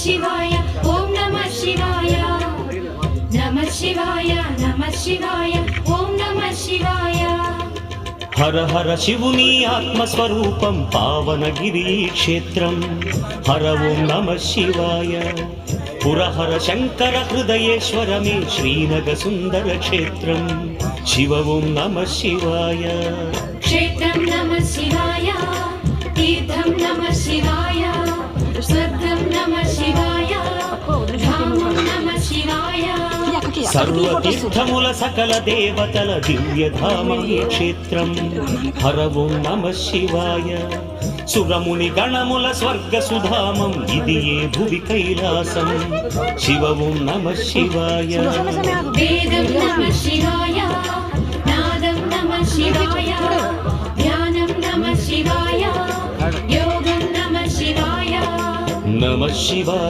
शिवाय ओम नमः शिवाय नमः शिवाय नमः शिवाय ओम नमः शिवाय हर हर शिवुनी आत्मस्वरूपं पावनगिरी क्षेत्रं हर ओं नमः शिवाय पुरहर शंकर हृदयेश्वर मे श्रीनगर सुंदर क्षेत्रं शिव ओं नमः शिवाय क्षेत्रं नमः शिवाय तीर्थं नमः शिवाय स्वर्गं नमः शिवाय धामं नमः शिवाय सर्वतीर्थमुल सकल देवतल दिव्यधाम क्षेत्रं हर ओं नमः शिवाय सुरमुनि गणमुल स्वर्ग सुधामं इदिये भुवि कैलासं शिव ओं नमः शिवाय वेदं नमः शिवाय नादं नमः शिवाय ध्यानं नमः शिवाय योगं नमः शिवाय नमः शिवाय।